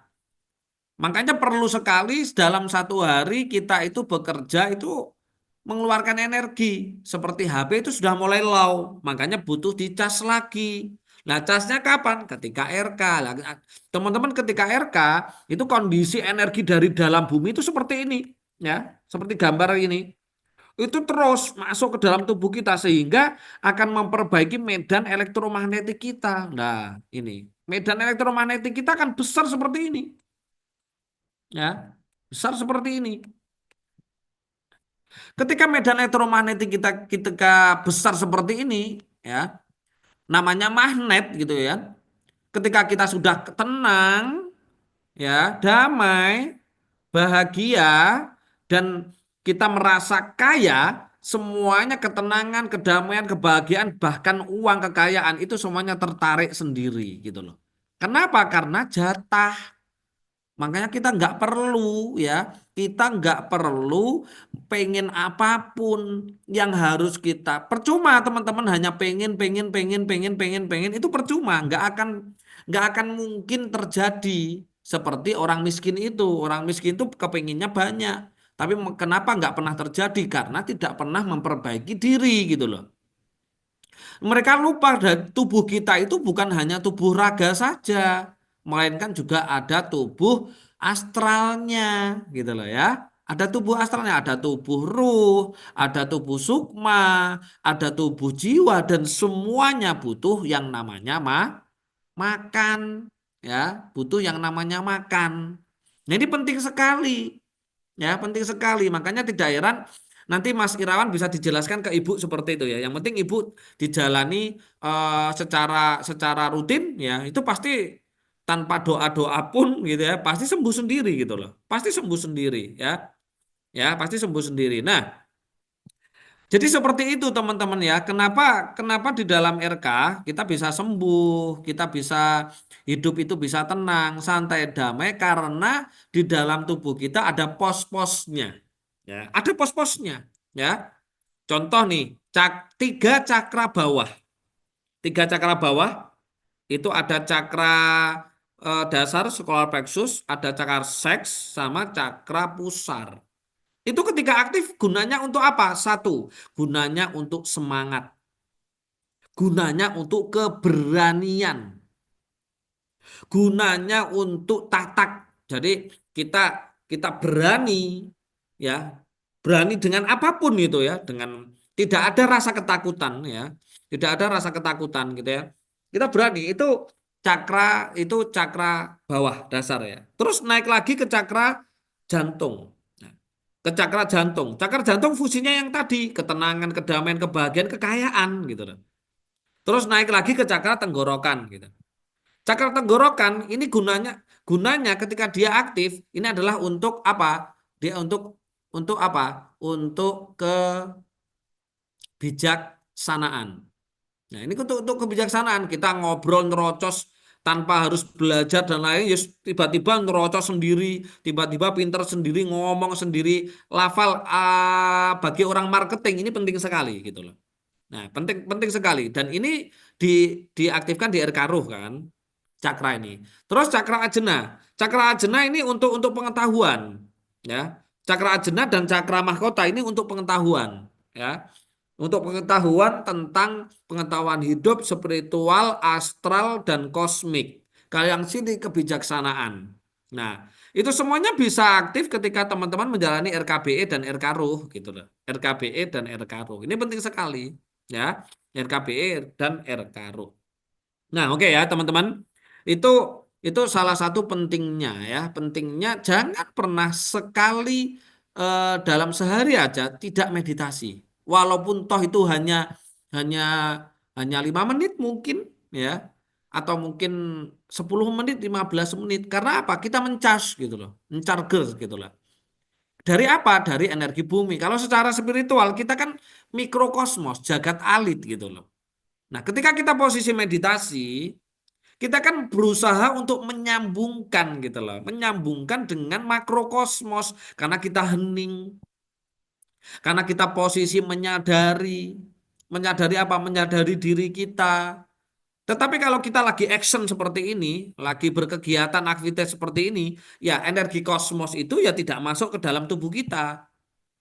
Makanya perlu sekali dalam satu hari kita itu bekerja itu mengeluarkan energi. Seperti HP itu sudah mulai low, makanya butuh dicas lagi. Nah, casnya kapan? Ketika RK. Lah, teman-teman, ketika RK itu kondisi energi dari dalam bumi itu seperti ini, ya, seperti gambar ini. Itu terus masuk ke dalam tubuh kita sehingga akan memperbaiki medan elektromagnetik kita. Nah, ini medan elektromagnetik kita akan besar seperti ini, ya, besar seperti ini. Ketika medan elektromagnetik kita ketika besar seperti ini, ya, namanya magnet gitu ya. Ketika kita sudah tenang, ya, damai, bahagia, dan kita merasa kaya, semuanya ketenangan, kedamaian, kebahagiaan, bahkan uang, kekayaan itu semuanya tertarik sendiri gitu loh. Kenapa? Karena jatah. Makanya kita nggak perlu ya, kita nggak perlu pengen apapun yang harus kita. Percuma teman-teman hanya pengen itu percuma, nggak akan mungkin terjadi seperti orang miskin itu. Orang miskin itu kepenginnya banyak, tapi kenapa nggak pernah terjadi? Karena tidak pernah memperbaiki diri gitu loh. Mereka lupa tubuh kita itu bukan hanya tubuh raga saja, melainkan juga ada tubuh astralnya gitu loh ya. Ada tubuh astralnya, ada tubuh ruh, ada tubuh sukma, ada tubuh jiwa dan semuanya butuh yang namanya makan ya, butuh yang namanya makan. Nah, ini penting sekali. Ya, penting sekali. Makanya tidak heran nanti Mas Irawan bisa dijelaskan ke Ibu seperti itu ya. Yang penting Ibu dijalani secara rutin ya, itu pasti tanpa doa-doa pun gitu ya, pasti sembuh sendiri gitu loh. Pasti sembuh sendiri ya. Ya, pasti sembuh sendiri. Nah, jadi seperti itu teman-teman ya. Kenapa di dalam RK kita bisa sembuh, kita bisa hidup itu bisa tenang, santai, damai karena di dalam tubuh kita ada pos-posnya. Ya, ada pos-posnya ya. Contoh nih, tiga cakra bawah. Tiga cakra bawah itu ada cakra dasar solar plexus, ada cakra seks sama cakra pusar. Itu ketika aktif gunanya untuk apa? Satu, gunanya untuk semangat. Gunanya untuk keberanian. Gunanya untuk tatak. Jadi kita kita berani ya, berani dengan apapun itu ya, dengan tidak ada rasa ketakutan ya. Tidak ada rasa ketakutan gitu ya. Kita berani itu cakra bawah dasar ya. Terus naik lagi ke cakra jantung. Ke cakra jantung. Cakra jantung fungsinya yang tadi, ketenangan, kedamaian, kebahagiaan, kekayaan gitu loh. Terus naik lagi ke cakra tenggorokan gitu. Cakra tenggorokan ini gunanya ketika dia aktif ini adalah untuk apa? Dia untuk apa? Untuk kebijaksanaan. Nah, ini untuk kebijaksanaan kita ngobrol nerocos tanpa harus belajar dan lain, ya tiba-tiba nerocos sendiri, tiba-tiba pinter sendiri, ngomong sendiri, lafal bagi orang marketing ini penting sekali gitu loh. Nah, penting penting sekali dan ini diaktifkan di RK Ruh kan, cakra ini. Terus cakra ajna. Cakra ajna ini untuk pengetahuan ya. Cakra ajna dan cakra mahkota ini untuk pengetahuan ya. Untuk pengetahuan tentang pengetahuan hidup, spiritual, astral, dan kosmik. Kalau yang sini kebijaksanaan. Nah, itu semuanya bisa aktif ketika teman-teman menjalani RKBE dan RK Ruh gitu loh. RKBE dan RK Ruh. Ini penting sekali ya. RKBE dan RK Ruh. Nah, oke ya teman-teman. Itu itu salah satu pentingnya ya. Pentingnya jangan pernah sekali dalam sehari aja tidak meditasi. Walaupun toh itu hanya hanya 5 menit mungkin ya, atau mungkin 10 menit, 15 menit. Karena apa? Kita mencas gitu loh, mencharger gitu loh. Dari apa? Dari energi bumi. Kalau secara spiritual kita kan mikrokosmos, jagat alit gitu loh. Nah, ketika kita posisi meditasi, Kita kan berusaha untuk menyambungkan gitu loh, menyambungkan dengan makrokosmos karena kita hening, karena kita posisi menyadari, menyadari apa? Menyadari diri kita. Tetapi kalau kita lagi action seperti ini, lagi berkegiatan aktivitas seperti ini, ya energi kosmos itu ya tidak masuk ke dalam tubuh kita.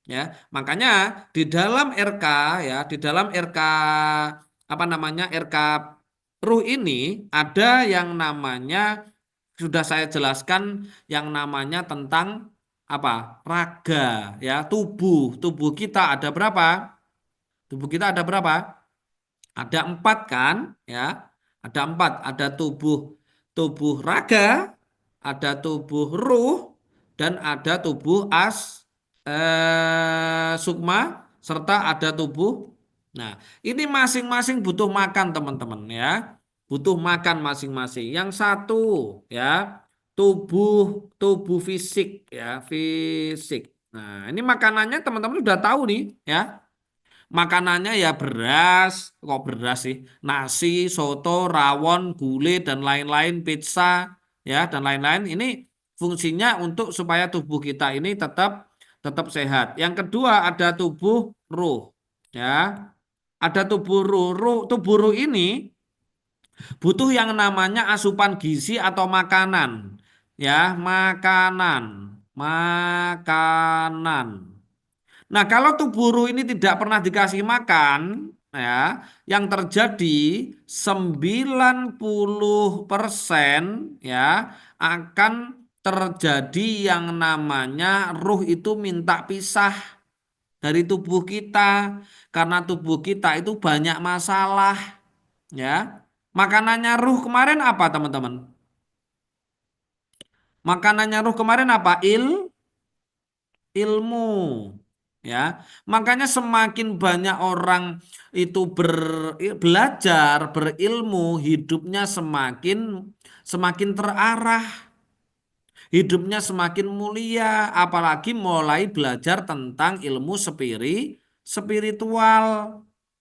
Ya, makanya di dalam RK, ya, di dalam RK apa namanya? RK ruh ini ada yang namanya, sudah saya jelaskan, yang namanya tentang apa? Raga, ya, tubuh. Tubuh kita ada berapa? Tubuh kita ada berapa? Ada 4 kan, ya. Ada 4. Ada tubuh tubuh raga, ada tubuh ruh, dan ada tubuh sukma, serta ada tubuh. Nah, ini masing-masing butuh makan teman-teman ya. Butuh makan masing-masing. Yang satu ya, tubuh tubuh fisik ya, fisik. Nah, ini makanannya teman-teman sudah tahu nih ya. Makanannya ya beras, kok beras sih? Nasi, soto, rawon, gulai dan lain-lain, pizza ya dan lain-lain. Ini fungsinya untuk supaya tubuh kita ini tetap tetap sehat. Yang kedua ada tubuh ruh ya. Ada tubuh ruh. Tubuh ruh ini butuh yang namanya asupan gizi atau makanan. Ya, makanan. Makanan. Nah, kalau tubuh buruh ini tidak pernah dikasih makan, ya, yang terjadi 90% ya akan terjadi yang namanya ruh itu minta pisah dari tubuh kita karena tubuh kita itu banyak masalah, ya. Makanannya ruh kemarin apa, teman-teman? Makanannya ruh kemarin apa? Ilmu, ya. Makanya semakin banyak orang itu belajar, berilmu, hidupnya semakin semakin terarah, hidupnya semakin mulia, apalagi mulai belajar tentang ilmu spiritual.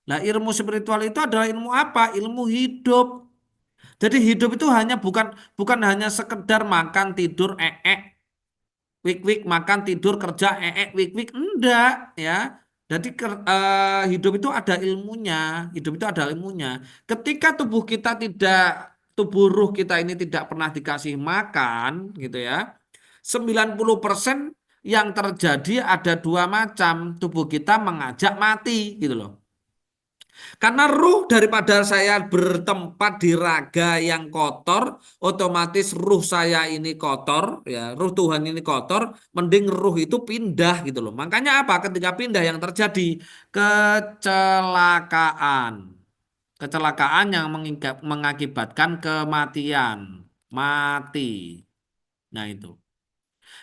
Nah, ilmu spiritual itu adalah ilmu apa? Ilmu hidup. Jadi hidup itu hanya bukan bukan hanya sekedar makan, tidur, wik wik, makan tidur kerja wik wik, enggak ya. Jadi hidup itu ada ilmunya, hidup itu ada ilmunya. Ketika tubuh ruh kita ini tidak pernah dikasih makan gitu ya, 90% yang terjadi ada dua macam, tubuh kita mengajak mati gitu loh. Karena ruh daripada saya bertempat di raga yang kotor, otomatis ruh saya ini kotor, ya, ruh Tuhan ini kotor, mending ruh itu pindah gitu loh. Makanya apa? Ketika pindah yang terjadi kecelakaan. Kecelakaan yang mengakibatkan kematian, mati. Nah, itu.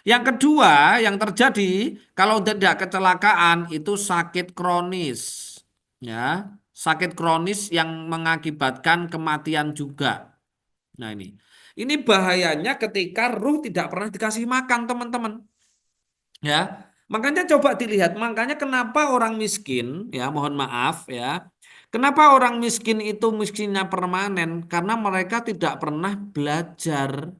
Yang kedua, yang terjadi kalau tidak kecelakaan itu sakit kronis. Ya, sakit kronis yang mengakibatkan kematian juga. Nah, ini. Ini bahayanya ketika ruh tidak pernah dikasih makan, teman-teman. Ya. Makanya coba dilihat, makanya kenapa orang miskin, ya, mohon maaf ya. Kenapa orang miskin itu miskinnya permanen? Karena mereka tidak pernah belajar,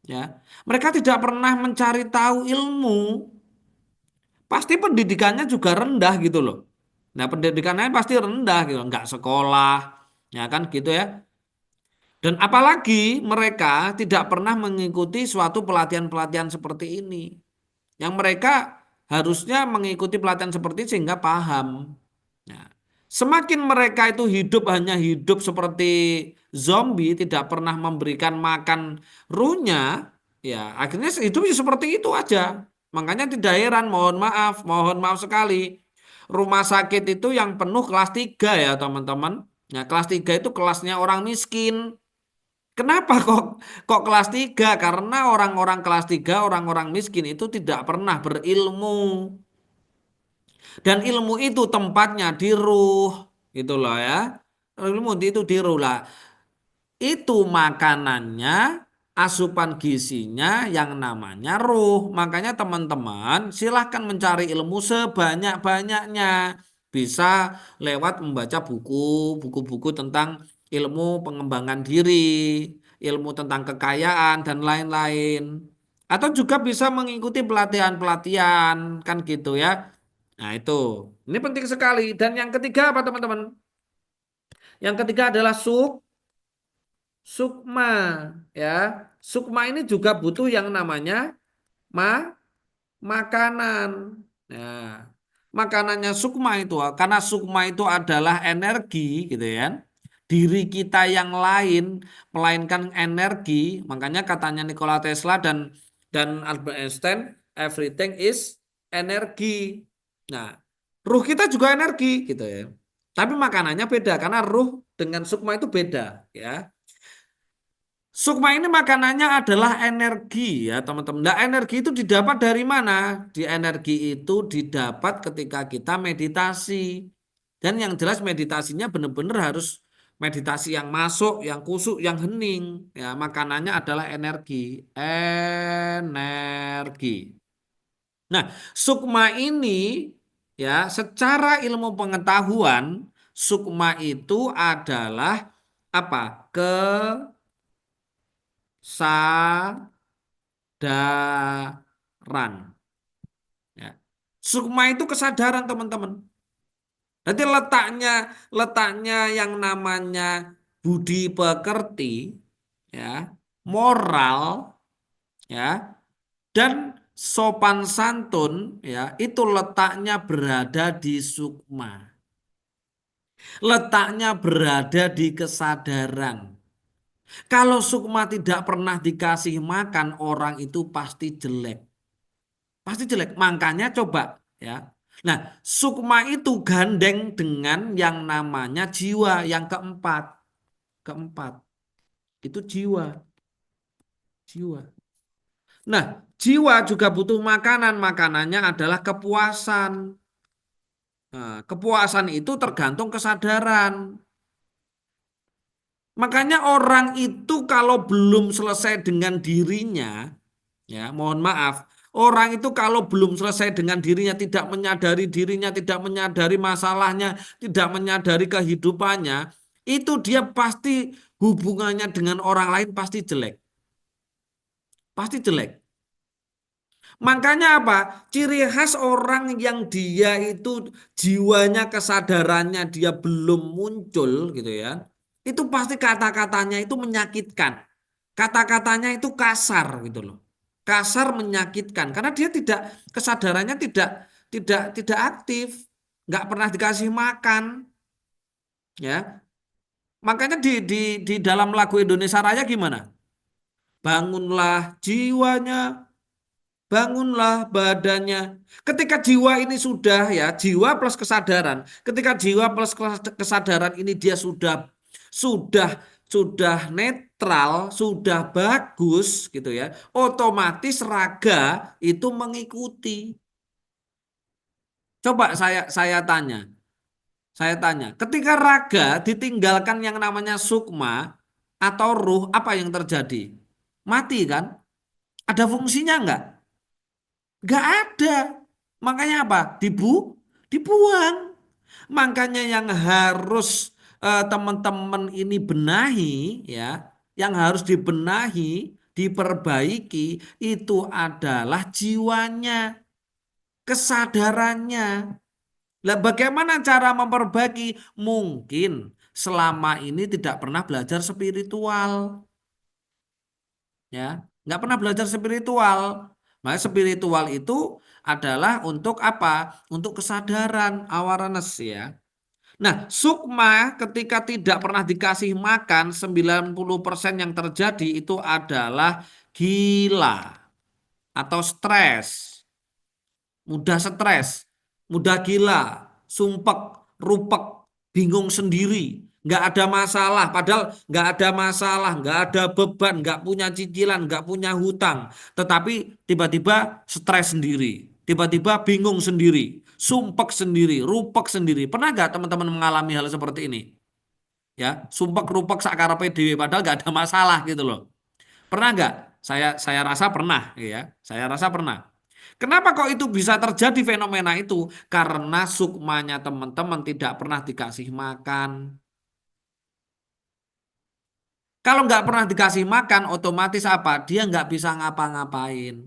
ya. Mereka tidak pernah mencari tahu ilmu. Pasti pendidikannya juga rendah gitu loh. Nah, pendidikannya pasti rendah gitu, nggak sekolah, ya kan gitu ya. Dan apalagi mereka tidak pernah mengikuti suatu pelatihan-pelatihan seperti ini. Yang mereka harusnya mengikuti pelatihan seperti ini sehingga paham. Nah, semakin mereka itu hidup hanya hidup seperti zombie, tidak pernah memberikan makan ruhnya, ya akhirnya hidupnya seperti itu aja. Makanya tidak heran, mohon maaf sekali. Rumah sakit itu yang penuh kelas 3 ya teman-teman. Nah, kelas 3 itu kelasnya orang miskin. Kenapa kok kelas 3? Karena orang-orang kelas 3, orang-orang miskin itu tidak pernah berilmu. Dan ilmu itu tempatnya di ruh, gitu loh ya. Ilmu itu di ruh lah. Itu makanannya, asupan gizinya yang namanya ruh. Makanya teman-teman silahkan mencari ilmu sebanyak-banyaknya. Bisa lewat membaca buku-buku tentang ilmu pengembangan diri. ilmu tentang kekayaan dan lain-lain. Atau juga bisa mengikuti pelatihan-pelatihan kan gitu ya. Nah, itu. Ini penting sekali. Dan yang ketiga apa teman-teman? Yang ketiga adalah sukma ya. Sukma ini juga butuh yang namanya ma makanan. Nah, makanannya sukma itu karena sukma itu adalah energi gitu ya. Diri kita yang lain melainkan energi. Makanya katanya Nikola Tesla dan Albert Einstein, everything is energi. Nah, ruh kita juga energi gitu ya. Tapi makanannya beda karena ruh dengan sukma itu beda ya. Sukma ini makanannya adalah energi ya teman-teman. Nah, energi itu didapat dari mana? Di energi itu didapat ketika kita meditasi. Dan yang jelas meditasinya benar-benar harus meditasi yang masuk, yang kusuk, yang hening. Ya, makanannya adalah energi. Energi. Nah, sukma ini ya secara ilmu pengetahuan, sukma itu adalah apa? Kesadaran. Ya. Sukma itu kesadaran teman-teman. Nanti letaknya yang namanya budi pekerti, ya, moral, ya, dan sopan santun, ya, itu letaknya berada di sukma. Letaknya berada di kesadaran. Kalau sukma tidak pernah dikasih makan, orang itu pasti jelek. Pasti jelek. Makanya coba ya. Nah, sukma itu gandeng dengan yang namanya jiwa yang keempat. Keempat. Itu jiwa. Jiwa. Nah, jiwa juga butuh makanan. Makanannya adalah kepuasan. Nah, kepuasan itu tergantung kesadaran. Makanya orang itu kalau belum selesai dengan dirinya, ya, mohon maaf. Orang itu kalau belum selesai dengan dirinya, tidak menyadari dirinya, tidak menyadari masalahnya, tidak menyadari kehidupannya, itu dia pasti hubungannya dengan orang lain pasti jelek. Pasti jelek. Makanya apa? Ciri khas orang yang dia itu jiwanya, kesadarannya dia belum muncul gitu ya. Itu pasti kata-katanya itu menyakitkan. Kata-katanya itu kasar gitu loh. Kasar menyakitkan karena dia tidak kesadarannya tidak aktif, nggak pernah dikasih makan, ya. Makanya di dalam lagu Indonesia Raya gimana? Bangunlah jiwanya, bangunlah badannya. Ketika jiwa ini sudah ya, jiwa plus kesadaran. Ketika jiwa plus kesadaran ini dia sudah sudah netral, sudah bagus gitu ya. Otomatis raga itu mengikuti. Coba saya tanya. Saya tanya, ketika raga ditinggalkan yang namanya sukma atau ruh, apa yang terjadi? Mati kan? Ada fungsinya enggak? Nggak ada. Makanya apa? Dibuang. Makanya yang harus teman-teman ini benahi ya, yang harus dibenahi, diperbaiki itu adalah jiwanya, kesadarannya. Lah bagaimana cara memperbaiki? Mungkin selama ini tidak pernah belajar spiritual. Ya, nggak pernah belajar spiritual. Maka spiritual itu adalah untuk apa? Untuk kesadaran, awareness ya. Nah, sukma ketika tidak pernah dikasih makan, 90% yang terjadi itu adalah gila atau stres, mudah stres, mudah gila, sumpek, rupek, bingung sendiri, nggak ada masalah, padahal nggak ada masalah, nggak ada beban, nggak punya cicilan, nggak punya hutang, tetapi tiba-tiba stres sendiri, tiba-tiba bingung sendiri, sumpek sendiri, rupek sendiri. Pernah nggak teman-teman mengalami hal seperti ini? Ya, sumpek, rupek sakarepe dhewe, padahal nggak ada masalah gitu loh. Pernah nggak? Saya rasa pernah, ya. Saya rasa pernah. Kenapa kok itu bisa terjadi fenomena itu? Karena sukmanya teman-teman tidak pernah dikasih makan. Kalau nggak pernah dikasih makan, otomatis apa? Dia nggak bisa ngapa-ngapain.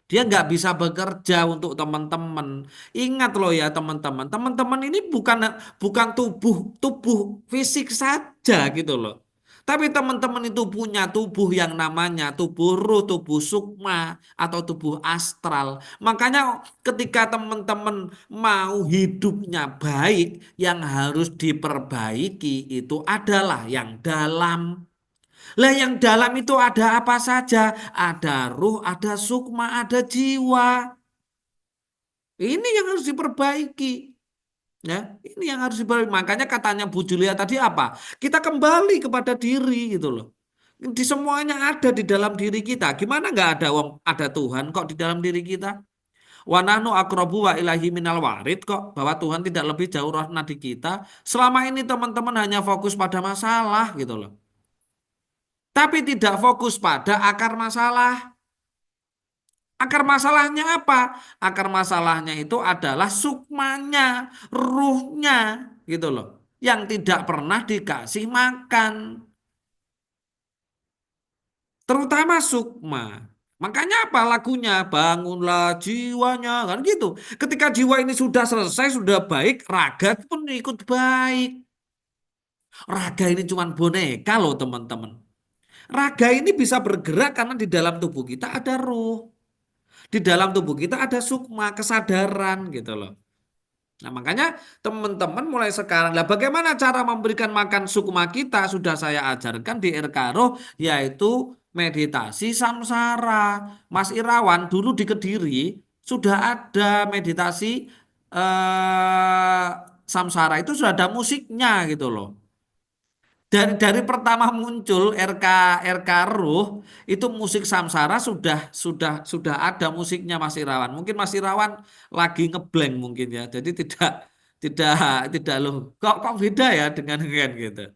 Dia nggak bisa bekerja untuk teman-teman. Ingat loh ya teman-teman, teman-teman ini bukan bukan tubuh tubuh fisik saja gitu loh. Tapi teman-teman itu punya tubuh yang namanya tubuh ruh, tubuh sukma, atau tubuh astral. Makanya ketika teman-teman mau hidupnya baik, yang harus diperbaiki itu adalah yang dalam. Lah yang dalam itu ada apa saja? Ada ruh, ada sukma, ada jiwa. Ini yang harus diperbaiki. Ya, ini yang harus diperbaiki. Makanya katanya Bu Julia tadi apa? Kita kembali kepada diri gitu loh. Di semuanya ada di dalam diri kita. Gimana nggak ada ada Tuhan kok di dalam diri kita? Wa nahnu aqrabu wa ilahi minal warid kok, bahwa Tuhan tidak lebih jauh rahna di kita. Selama ini teman-teman hanya fokus pada masalah gitu loh. Tapi tidak fokus pada akar masalah. Akar masalahnya apa? Akar masalahnya itu adalah sukmanya, ruhnya, gitu loh. Yang tidak pernah dikasih makan, terutama sukma. Makanya apa lagunya? Bangunlah jiwanya, kan gitu. Ketika jiwa ini sudah selesai, sudah baik, raga pun ikut baik. Raga ini cuma boneka loh teman-teman. Raga ini bisa bergerak karena di dalam tubuh kita ada ruh. Di dalam tubuh kita ada sukma, kesadaran gitu loh. Nah, makanya teman-teman mulai sekarang, lah bagaimana cara memberikan makan sukma kita sudah saya ajarkan di RK Roh, yaitu meditasi samsara. Mas Irawan dulu di Kediri sudah ada meditasi eh, samsara, itu sudah ada musiknya gitu loh. Dari pertama muncul RK Ruh, itu musik Samsara sudah ada musiknya Mas Irawan. Mungkin Mas Irawan lagi ngeblank mungkin ya. Jadi tidak tidak loh. Kok beda ya dengan gitu.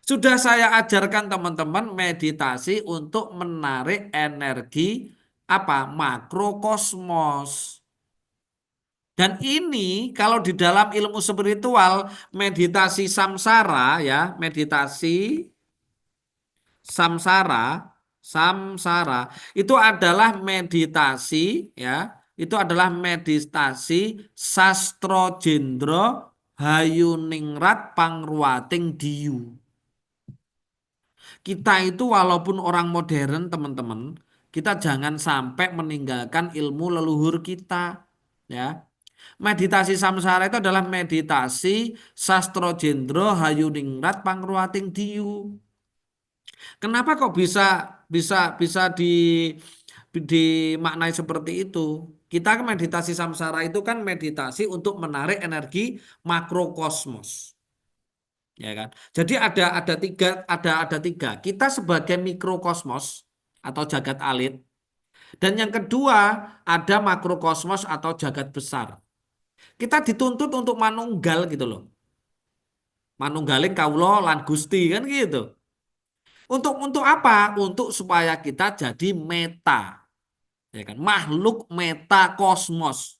Sudah saya ajarkan teman-teman meditasi untuk menarik energi apa? Makrokosmos. Dan ini kalau di dalam ilmu spiritual, meditasi samsara ya, meditasi samsara, samsara itu adalah meditasi ya, itu adalah meditasi sastro jendro hayuningrat pangruating diyu. Kita itu walaupun orang modern teman-teman, kita jangan sampai meninggalkan ilmu leluhur kita ya. Meditasi samsara itu adalah meditasi sastro jendro hayuningrat pangruating diyu. Kenapa kok bisa bisa bisa dimaknai seperti itu? Kita kan meditasi samsara itu kan meditasi untuk menarik energi makrokosmos, ya kan? Jadi ada tiga. Kita sebagai mikrokosmos atau jagat alit, dan yang kedua ada makrokosmos atau jagat besar. Kita dituntut untuk manunggal gitu loh. Manunggaling kawula lan Gusti kan gitu. Untuk apa? Untuk supaya kita jadi meta, ya kan? Makhluk meta kosmos.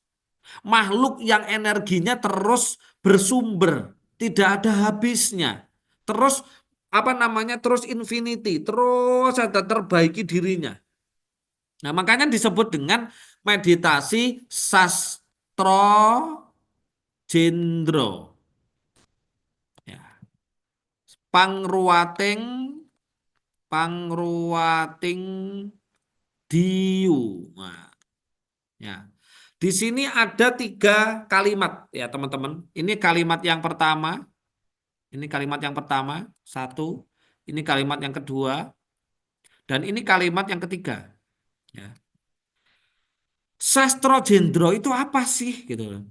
Makhluk yang energinya terus bersumber, tidak ada habisnya. Terus apa namanya? Terus infinity, terus ada terbaiki dirinya. Nah, makanya disebut dengan meditasi sastro jendro. Ya. Pangruating pangruating diu. Nah, ya. Di sini ada tiga kalimat ya teman-teman. Ini kalimat yang pertama. Ini kalimat yang pertama. Satu. Ini kalimat yang kedua. Dan ini kalimat yang ketiga. Ya. Sastro Jendro itu apa sih? Gitu.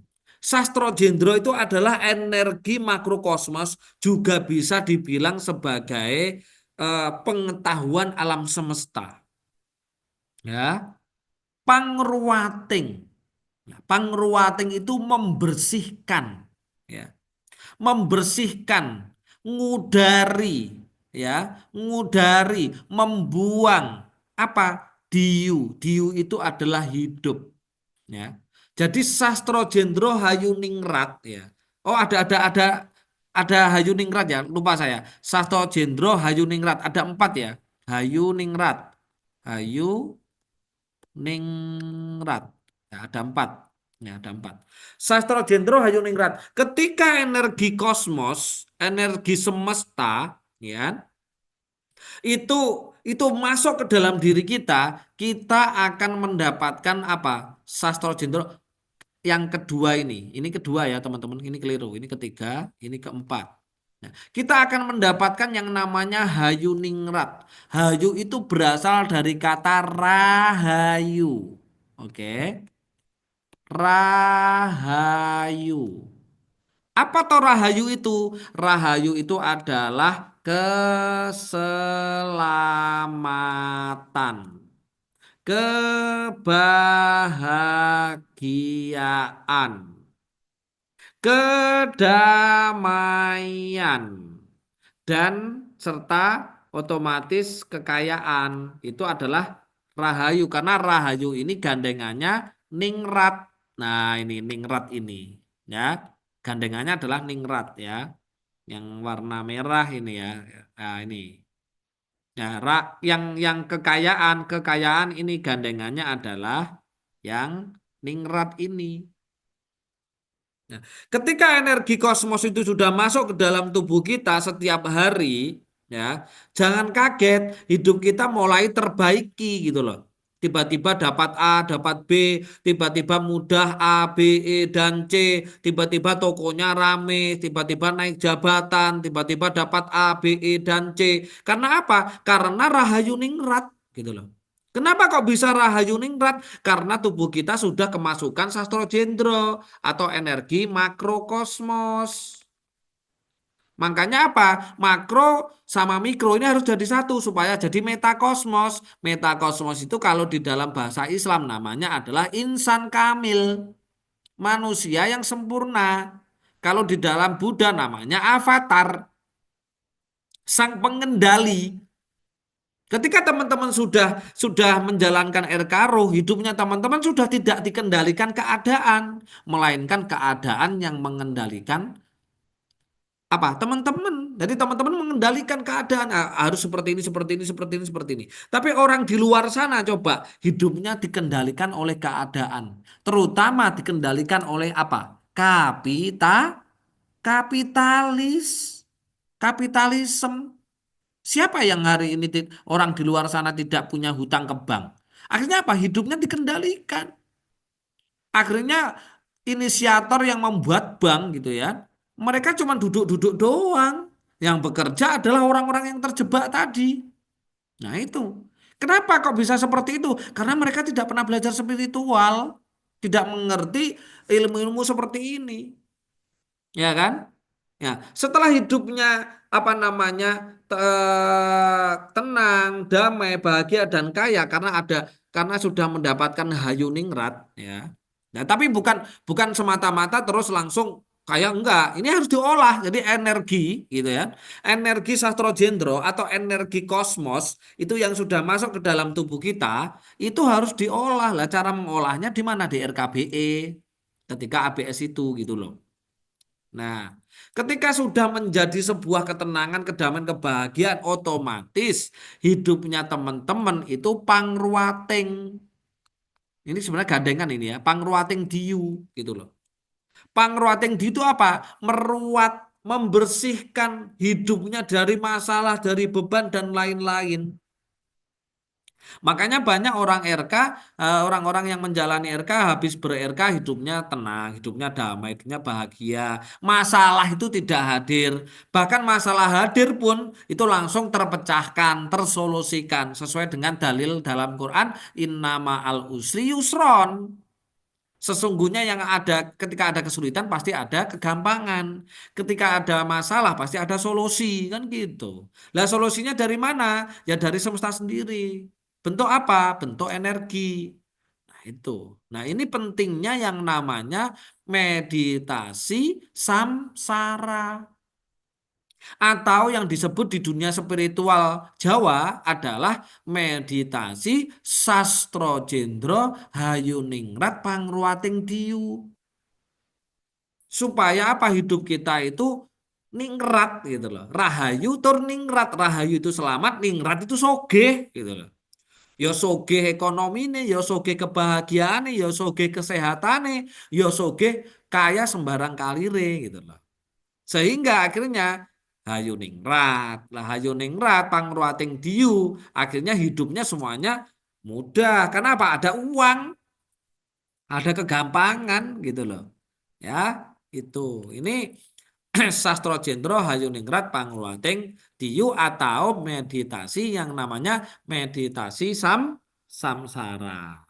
Sastro Jendro itu adalah energi makrokosmos, juga bisa dibilang sebagai pengetahuan alam semesta. Ya, pangruating. Nah, pangruating itu membersihkan, ya, membersihkan, ngudari, ya, ngudari, membuang apa? Diyu, diyu itu adalah hidup, ya. Jadi sastro jendro hayuningrat, ya. Oh ada ada Hayuningrat ya, lupa saya. Sastro Jendro Hayuningrat, ada 4 ya. Hayuningrat, Hayuningrat, ya, ada 4. Ya, ada 4. Sastro Jendro Hayuningrat. Ketika energi kosmos, energi semesta, ya, itu itu masuk ke dalam diri kita akan mendapatkan apa? Sastro Jendro yang kedua ini kedua ya teman-teman, ini keliru, ini ketiga, ini keempat. Nah, kita akan mendapatkan yang namanya Hayuningrat. Hayu itu berasal dari kata rahayu. Oke, rahayu. Apa toh rahayu itu? Rahayu itu adalah keselamatan, kebahagiaan, kedamaian, dan serta otomatis kekayaan. Itu adalah rahayu karena rahayu ini gandengannya ningrat. Nah, ini ningrat ini ya. Gandengannya adalah ningrat ya. Yang warna merah ini ya. Nah, ini. Ya, yang kekayaan ini gandengannya adalah yang ningrat ini. Nah, ketika energi kosmos itu sudah masuk ke dalam tubuh kita setiap hari, ya, jangan kaget, hidup kita mulai terbaiki gitu loh. Tiba-tiba dapat A, dapat B, tiba-tiba mudah A, B, E, dan C, tiba-tiba tokonya rame, tiba-tiba naik jabatan, tiba-tiba dapat A, B, E, dan C. Karena apa? Karena Rahayu Ningrat gitu loh. Kenapa kok bisa Rahayu Ningrat? Karena tubuh kita sudah kemasukan Sastro Jendro atau energi makrokosmos. Makanya apa? Makro sama mikro ini harus jadi satu supaya jadi metakosmos. Metakosmos itu kalau di dalam bahasa Islam namanya adalah insan kamil, manusia yang sempurna. Kalau di dalam Buddha namanya avatar, sang pengendali. Ketika teman-teman sudah menjalankan RK Roh, hidupnya teman-teman sudah tidak dikendalikan keadaan, melainkan keadaan yang mengendalikan apa? Teman-teman. Jadi teman-teman mengendalikan keadaan. Harus seperti ini, seperti ini, seperti ini, seperti ini. Tapi orang di luar sana coba hidupnya dikendalikan oleh keadaan, terutama dikendalikan oleh apa? Kapitalis, kapitalisme. Siapa yang hari ini orang di luar sana tidak punya hutang ke bank? Akhirnya apa? Hidupnya dikendalikan. Akhirnya inisiator yang membuat bank gitu ya. Mereka cuma duduk-duduk doang. Yang bekerja adalah orang-orang yang terjebak tadi. Nah itu. Kenapa kok bisa seperti itu? Karena mereka tidak pernah belajar spiritual. Tidak mengerti ilmu-ilmu seperti ini. Ya kan? Ya, setelah hidupnya apa namanya tenang, damai, bahagia dan kaya karena sudah mendapatkan Hayuningrat ya. Nah, tapi bukan semata-mata terus langsung kaya enggak. Ini harus diolah. Jadi energi gitu ya. Energi Sastro Jendro atau energi kosmos itu yang sudah masuk ke dalam tubuh kita itu harus diolah. Lah cara mengolahnya di mana? Di RKBE ketika ABS itu gitu loh. Nah, ketika sudah menjadi sebuah ketenangan, kedamaian, kebahagiaan, otomatis hidupnya teman-teman itu pangruating. Ini sebenarnya gandengan ini ya, pangruating diu gitu loh. Pangruating diu itu apa? Meruat, membersihkan hidupnya dari masalah, dari beban dan lain-lain. Makanya banyak orang RK, orang-orang yang menjalani RK habis ber-RK hidupnya tenang, hidupnya damai, hidupnya bahagia. Masalah itu tidak hadir. Bahkan masalah hadir pun itu langsung terpecahkan, tersolusikan sesuai dengan dalil dalam Quran, innama al usri yusron. Sesungguhnya yang ada ketika ada kesulitan pasti ada kegampangan. Ketika ada masalah pasti ada solusi kan gitu. Lah solusinya dari mana? Ya dari semesta sendiri. Bentuk apa? Bentuk energi. Nah itu. Nah ini pentingnya yang namanya meditasi samsara. Atau yang disebut di dunia spiritual Jawa adalah meditasi Sastro Jendro Hayuningrat Pangruating Diyu. Supaya apa hidup kita itu ningrat gitu loh. Rahayu tur ningrat, rahayu itu selamat, ningrat itu sogeh gitu loh. Ya sogeh ekonomine, ya sogeh kebahagiaane, ya sogeh kesehatane, ya sogeh kaya sembarang kalire gitu loh. Sehingga akhirnya hayu ningrat, lah hayu ningrat pangruating diyu, akhirnya hidupnya semuanya mudah. Kenapa? Ada uang, ada kegampangan gitu loh. Ya, itu. Ini Sastro Jendro Hayuningrat Pangluating Diyu atau meditasi yang namanya meditasi samsara.